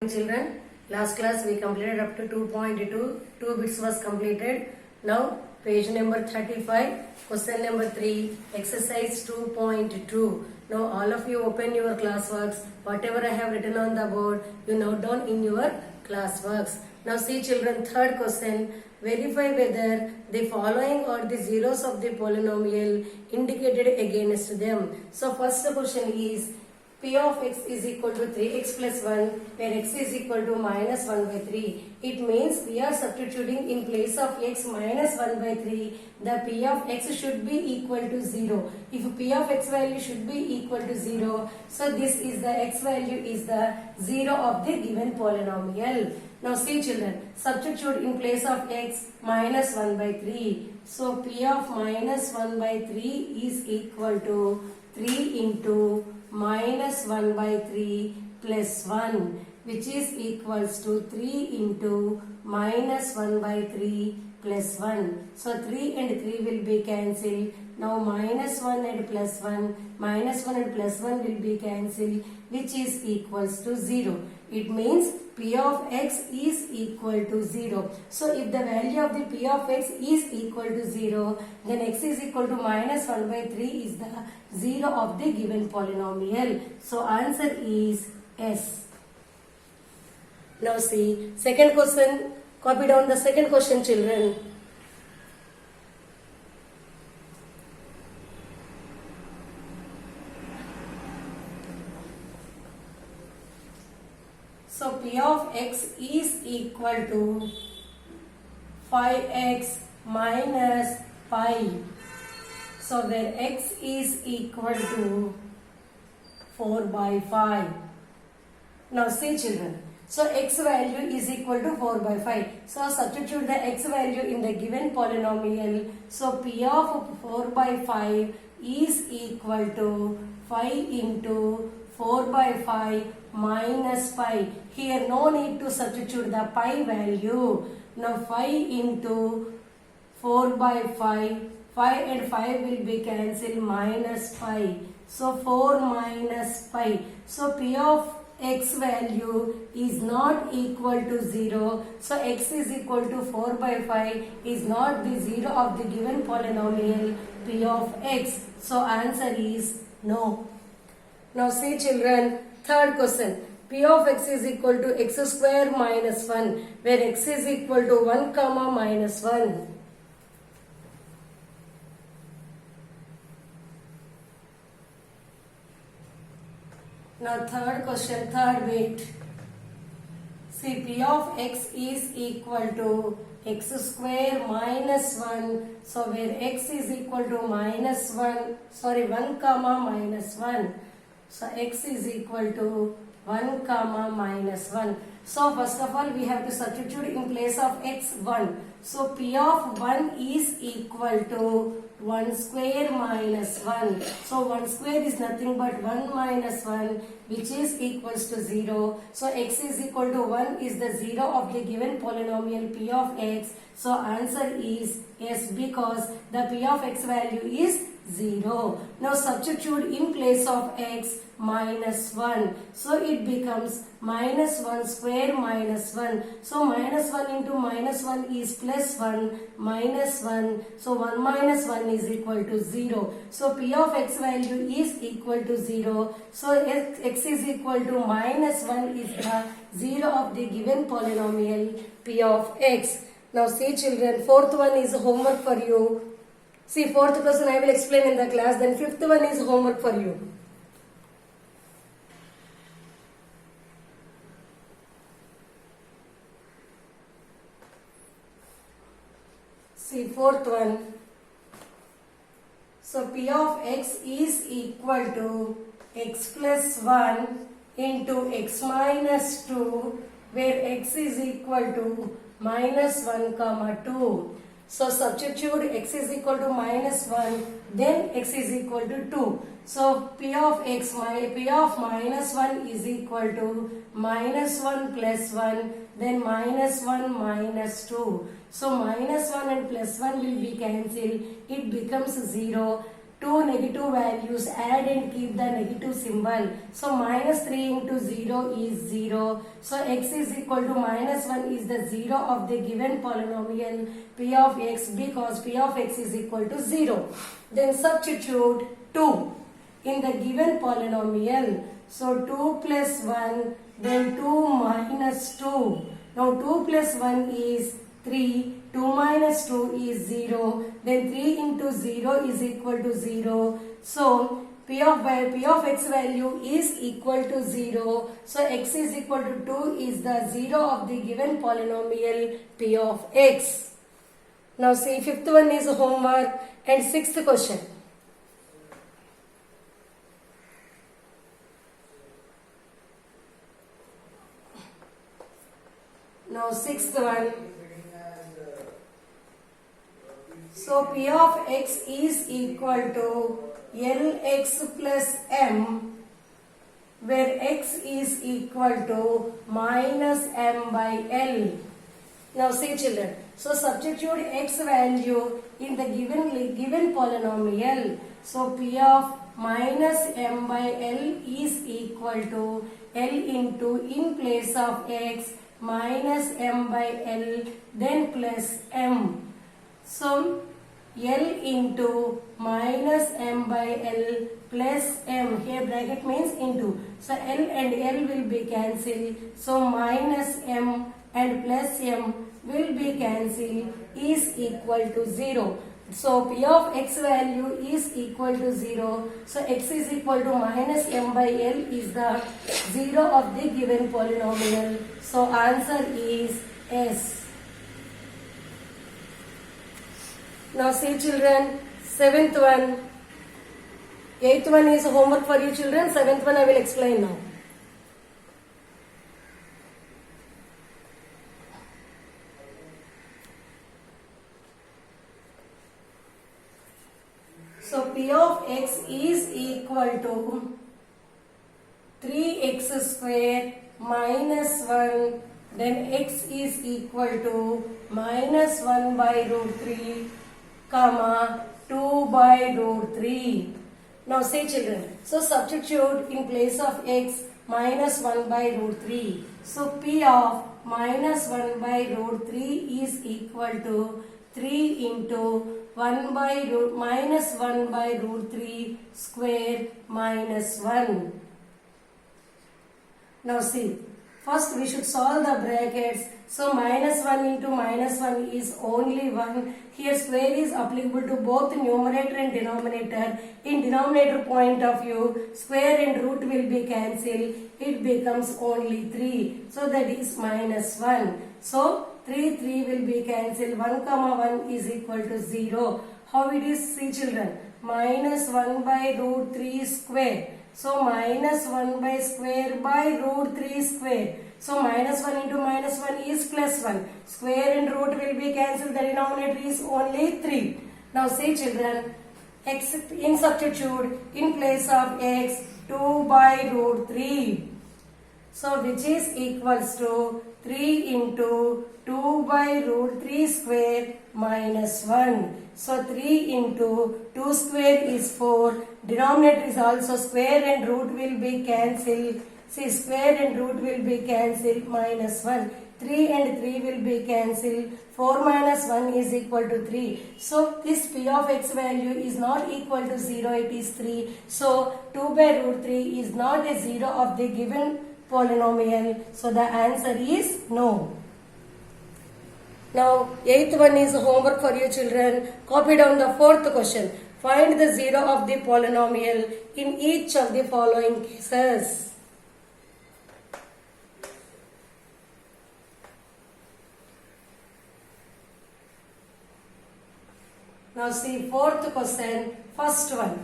Children, last class we completed up to 2.2, 2 bits was completed. Now page number 35, question number 3, exercise 2.2. Now all of you open your classworks, whatever I have written on the board, you note down in your classworks. Now see children, third question, verify whether the following are the zeros of the polynomial indicated against them. So first question is, P of x is equal to 3x plus 1 where x is equal to minus 1 by 3. It means we are substituting in place of x minus 1 by 3. The P of x should be equal to 0. If P of x value should be equal to 0, so this is the x value is the 0 of the given polynomial. Now see children, substitute in place of x minus 1 by 3. So P of minus 1 by 3 is equal to 3 into minus 1 by 3 plus 1, which is equals to 3 into minus 1 by 3 plus 1. So 3 and 3 will be cancelled. Now minus 1 and plus 1, minus 1 and plus 1 will be cancelled, which is equals to 0. It means P of x is equal to 0. So if the value of the P of x is equal to 0, then x is equal to minus 1 by 3 is the 0 of the given polynomial. So answer is S. Now see, second question, copy down the second question children. So P of x is equal to 5x minus pi. So where x is equal to 4 by 5. Now see children. So x value is equal to 4 by 5. So substitute the x value in the given polynomial. So P of 4 by 5 is equal to 5 into 4 by 5 minus pi. Here no need to substitute the pi value. Now 5 into 4 by 5, 5 and 5 will be cancelled, minus pi. So 4 minus pi. So P of x value is not equal to 0. So x is equal to 4 by 5 is not the 0 of the given polynomial P of x. So answer is no. Now see children, third question. P of x is equal to x square minus 1 where x is equal to 1 comma minus 1. Now third question, third bit. See, P of x is equal to x square minus 1. So where x is equal to minus 1 comma minus 1. So x is equal to 1 comma minus 1. So first of all we have to substitute in place of x 1. So P of 1 is equal to 1 square minus 1. So 1 square is nothing but 1 minus 1, which is equals to 0. So x is equal to 1 is the 0 of the given polynomial P of x. So answer is yes, because the P of x value is 0. Now substitute in place of x minus 1. So it becomes minus 1 square minus 1. So minus 1 into minus 1 is plus 1 minus 1. So 1 minus 1 is equal to 0. So P of x value is equal to 0. So x is equal to minus 1 is the 0 of the given polynomial P of x. Now see children, fourth one is homework for you. See, fourth question I will explain in the class, then fifth one is homework for you. See, fourth one. So P of x is equal to x plus 1 into x minus 2 where x is equal to minus 1 comma 2. So substitute x is equal to minus 1, then x is equal to 2. So P of minus 1 is equal to minus 1 plus 1, then minus 1 minus 2. So minus 1 and plus 1 will be cancelled. It becomes 0. two negative values, add and keep the negative symbol. So minus 3 into 0 is 0. So x is equal to minus 1 is the 0 of the given polynomial p of x, because p of x is equal to 0. Then substitute 2 in the given polynomial. So 2 plus 1, then 2 minus 2. Now 2 plus 1 is 3, 2 minus 2 is 0, then 3 into 0 is equal to 0. So p of x value is equal to 0. So x is equal to 2 is the 0 of the given polynomial p of x. Now see, fifth one is homework and sixth question. Now sixth one. So p of x is equal to Lx plus m, where x is equal to minus m by L. Now see children, so substitute x value in the given polynomial. So p of minus m by L is equal to L into, in place of x, minus m by L, then plus m. So L into minus m by L plus m, here bracket means into. So L and L will be cancelled. So minus m and plus m will be cancelled, is equal to 0. So p of x value is equal to 0. So x is equal to minus m by L is the 0 of the given polynomial. So answer is S. Now see children, seventh one. Eighth one is homework for you children. Seventh one I will explain now. So p of x is equal to 3x square minus 1, then x is equal to minus 1 by root 3, comma 2 by root 3. Now say children, so substitute in place of x minus 1 by root 3. So p of minus 1 by root 3 is equal to 3 into 1 by root minus 1 by root 3 square minus 1. Now see, first we should solve the brackets. So minus 1 into minus 1 is only 1. Here square is applicable to both numerator and denominator. In denominator point of view, square and root will be cancelled. It becomes only 3. So that is minus 1. So 3 will be cancelled. 1 comma 1 is equal to 0. How it is, see children? Minus 1 by root 3 square. So minus 1 by square by root 3 square. So minus 1 into minus 1 is plus 1. Square and root will be cancelled. The denominator is only 3. Now see children, x in substitute in place of x 2 by root 3. So which is equals to 3 into 2 by root 3 square minus 1. So 3 into 2 square is 4. Denominator is also square and root will be cancelled. See, square and root will be cancelled, minus 1. 3 and 3 will be cancelled. 4 minus 1 is equal to 3. So this p of x value is not equal to 0, it is 3. So 2 by root 3 is not a 0 of the given polynomial. So the answer is no. Now, eighth one is homework for you children. Copy down the fourth question. Find the 0 of the polynomial in each of the following cases. Now see fourth question, first one.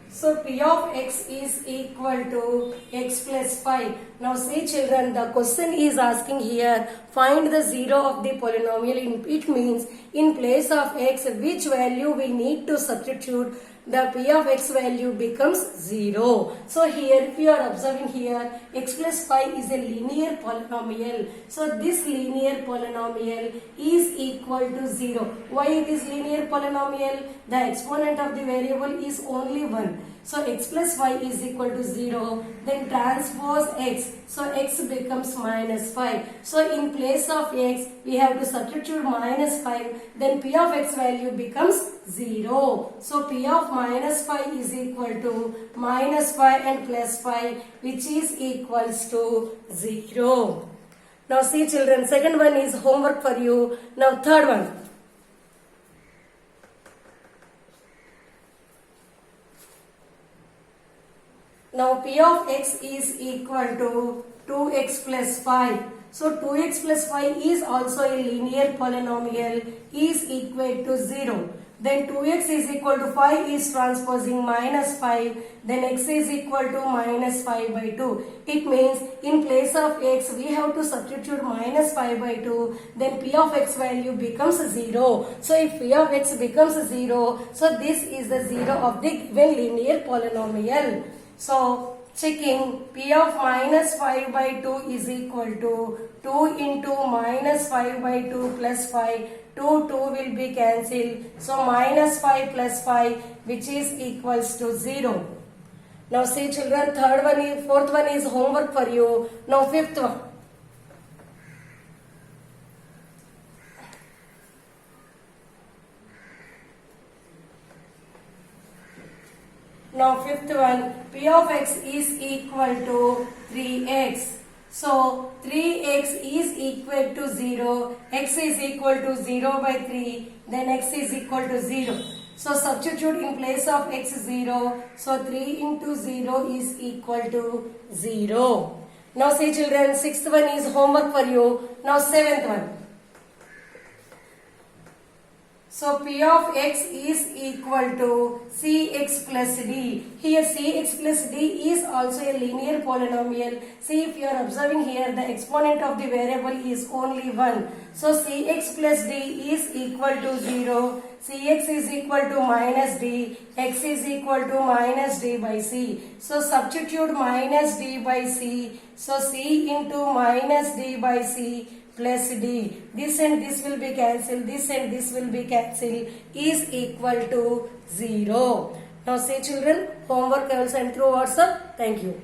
So p of x is equal to x plus 5. Now see children, the question is asking here, find the 0 of the polynomial. It means in place of x, which value we need to substitute the p of x value becomes 0. So here if you are observing here, x plus 5 is a linear polynomial. So this linear polynomial is equal to 0. Why it is linear polynomial? The exponent of the variable is only 1. So x plus 5 is equal to 0. Then transpose x. So x becomes minus 5. So in place of x, we have to substitute minus 5. Then p of x value becomes 0. So p of minus 5 is equal to minus 5 and plus 5, which is equals to 0. Now see children, second one is homework for you. Now third one. Now p of x is equal to 2x plus 5. So 2x plus 5 is also a linear polynomial, is equal to 0. Then 2x is equal to 5 is transposing minus 5. Then x is equal to minus 5 by 2. It means in place of x we have to substitute minus 5 by 2. Then p of x value becomes 0. So if p of x becomes 0, so this is the 0 of the given linear polynomial. So checking, p of minus 5 by 2 is equal to 2 into minus 5 by 2 plus 5. 2 will be cancelled. So minus 5 plus 5, which is equals to 0. Now see children, fourth one is homework for you. Now fifth one. Now fifth one, p of x is equal to 3x. So 3x is equal to 0, x is equal to 0 by 3, then x is equal to 0. So substitute in place of x 0, so 3 into 0 is equal to 0. Now see children, sixth one is homework for you. Now seventh one. So p of x is equal to cx plus d. Here cx plus d is also a linear polynomial. See, if you are observing here, the exponent of the variable is only 1. So cx plus d is equal to 0. Cx is equal to minus d. X is equal to minus d by c. So substitute minus d by c. So c into minus d by c plus d. This and this will be cancelled. This and this will be cancelled. Is equal to 0. Now say children, homework I will send through WhatsApp. Thank you.